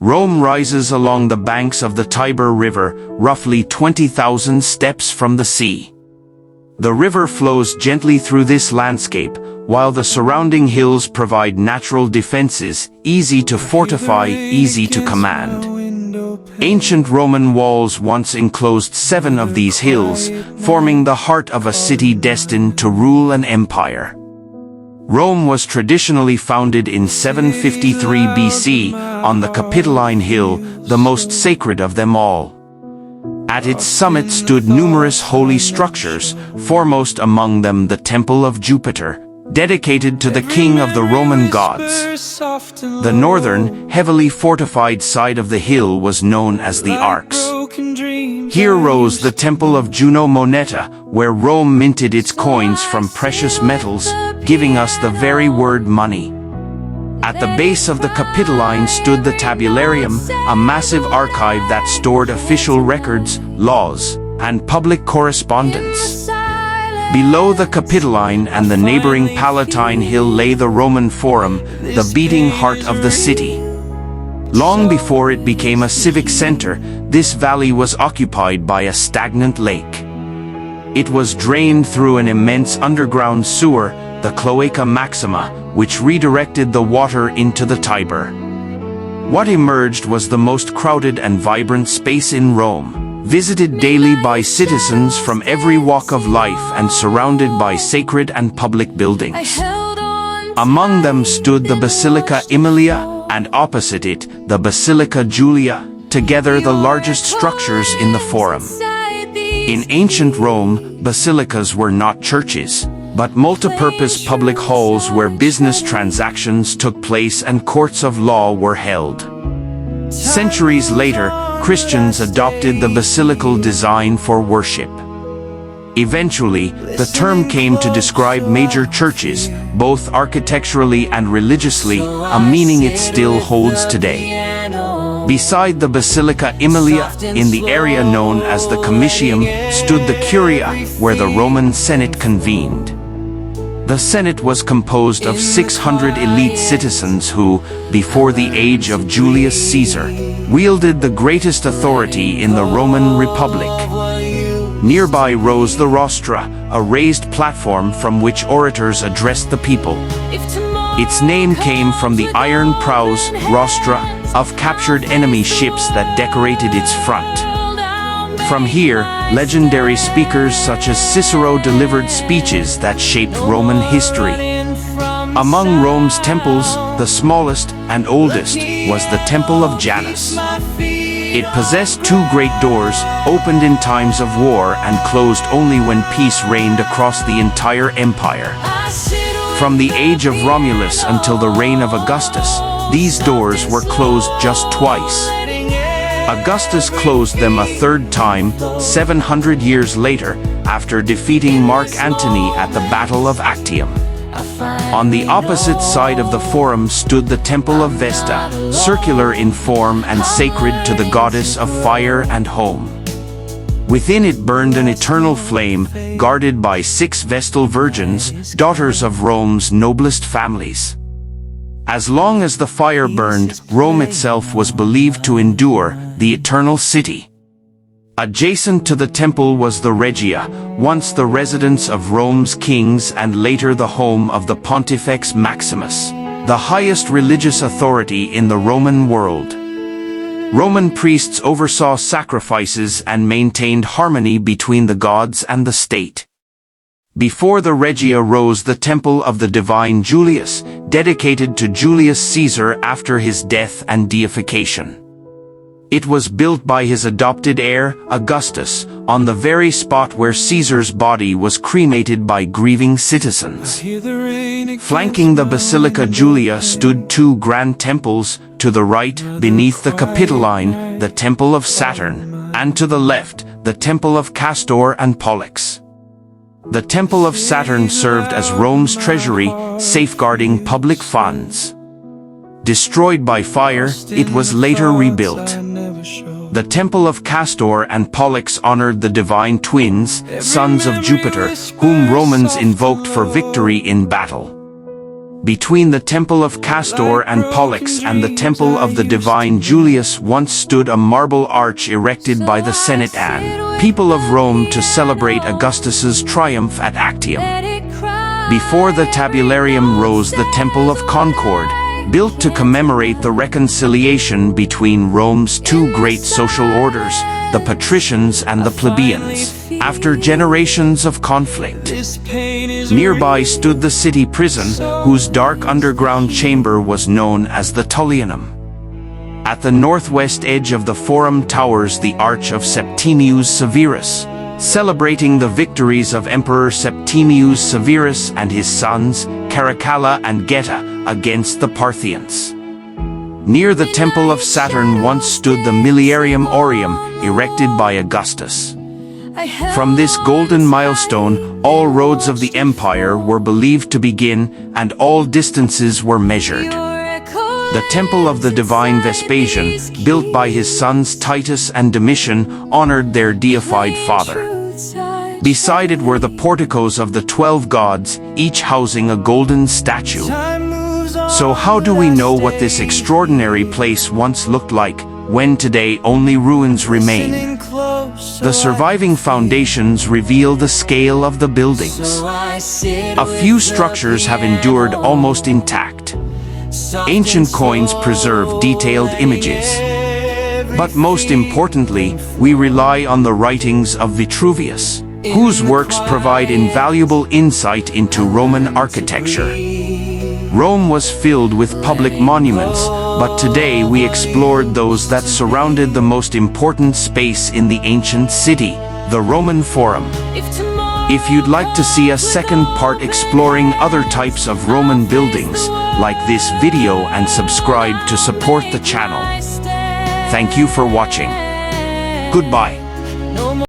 Rome rises along the banks of the Tiber River, roughly 20,000 steps from the sea. The river flows gently through this landscape, while the surrounding hills provide natural defenses, easy to fortify, easy to command. Ancient Roman walls once enclosed 7 of these hills, forming the heart of a city destined to rule an empire. Rome was traditionally founded in 753 BC, on the Capitoline Hill, the most sacred of them all. At its summit stood numerous holy structures, foremost among them the Temple of Jupiter, dedicated to the king of the Roman gods. The northern, heavily fortified side of the hill was known as the Arx. Here rose the Temple of Juno Moneta, where Rome minted its coins from precious metals, giving us the very word money. At the base of the Capitoline stood the Tabularium, a massive archive that stored official records, laws, and public correspondence. Below the Capitoline and the neighboring Palatine Hill lay the Roman Forum, the beating heart of the city. Long before it became a civic center, this valley was occupied by a stagnant lake. It was drained through an immense underground sewer, the Cloaca Maxima, which redirected the water into the Tiber. What emerged was the most crowded and vibrant space in Rome, visited daily by citizens from every walk of life and surrounded by sacred and public buildings. Among them stood the Basilica Aemilia, and opposite it, the Basilica Julia, together the largest structures in the Forum. In ancient Rome, basilicas were not churches, but multipurpose public halls where business transactions took place and courts of law were held. Centuries later, Christians adopted the basilical design for worship. Eventually, the term came to describe major churches, both architecturally and religiously, a meaning it still holds today. Beside the Basilica Aemilia, in the area known as the Comitium, stood the Curia, where the Roman Senate convened. The Senate was composed of 600 elite citizens who, before the age of Julius Caesar, wielded the greatest authority in the Roman Republic. Nearby rose the rostra, a raised platform from which orators addressed the people. Its name came from the iron prows, rostra, of captured enemy ships that decorated its front. From here, legendary speakers such as Cicero delivered speeches that shaped Roman history. Among Rome's temples, the smallest and oldest was the Temple of Janus. It possessed 2 great doors, opened in times of war and closed only when peace reigned across the entire empire. From the age of Romulus until the reign of Augustus, these doors were closed just twice. Augustus closed them a 3rd time, 700 years later, after defeating Mark Antony at the Battle of Actium. On the opposite side of the Forum stood the Temple of Vesta, circular in form and sacred to the goddess of fire and home. Within it burned an eternal flame, guarded by 6 Vestal virgins, daughters of Rome's noblest families. As long as the fire burned, Rome itself was believed to endure, the eternal city. Adjacent to the temple was the Regia, once the residence of Rome's kings and later the home of the Pontifex Maximus, the highest religious authority in the Roman world. Roman priests oversaw sacrifices and maintained harmony between the gods and the state. Before the Regia rose the Temple of the Divine Julius, dedicated to Julius Caesar after his death and deification. It was built by his adopted heir, Augustus, on the very spot where Caesar's body was cremated by grieving citizens. Flanking the Basilica Julia stood 2 grand temples, to the right, beneath the Capitoline, the Temple of Saturn, and to the left, the Temple of Castor and Pollux. The Temple of Saturn served as Rome's treasury, safeguarding public funds. Destroyed by fire, it was later rebuilt. The Temple of Castor and Pollux honored the divine twins, sons of Jupiter, whom Romans invoked for victory in battle. Between the temple of Castor and Pollux and the temple of the divine Julius once stood a marble arch erected by the Senate and people of Rome to celebrate Augustus's triumph at Actium. Before the tabularium rose the Temple of Concord, built to commemorate the reconciliation between Rome's two great social orders, the patricians and the plebeians, after generations of conflict. Nearby stood the city prison, whose dark underground chamber was known as the Tullianum. At the northwest edge of the Forum towers the Arch of Septimius Severus, celebrating the victories of Emperor Septimius Severus and his sons, Caracalla and Geta, against the Parthians. Near the Temple of Saturn once stood the Miliarium Aureum, erected by Augustus. From this golden milestone, all roads of the empire were believed to begin, and all distances were measured. The Temple of the Divine Vespasian, built by his sons Titus and Domitian, honored their deified father. Beside it were the porticos of the 12 gods, each housing a golden statue. So how do we know what this extraordinary place once looked like, when today only ruins remain? The surviving foundations reveal the scale of the buildings. A few structures have endured almost intact. Ancient coins preserve detailed images. But most importantly, we rely on the writings of Vitruvius, whose works provide invaluable insight into Roman architecture. Rome was filled with public monuments, but today we explored those that surrounded the most important space in the ancient city, the Roman Forum. If you'd like to see a second part exploring other types of Roman buildings, like this video and subscribe to support the channel. Thank you for watching. Goodbye.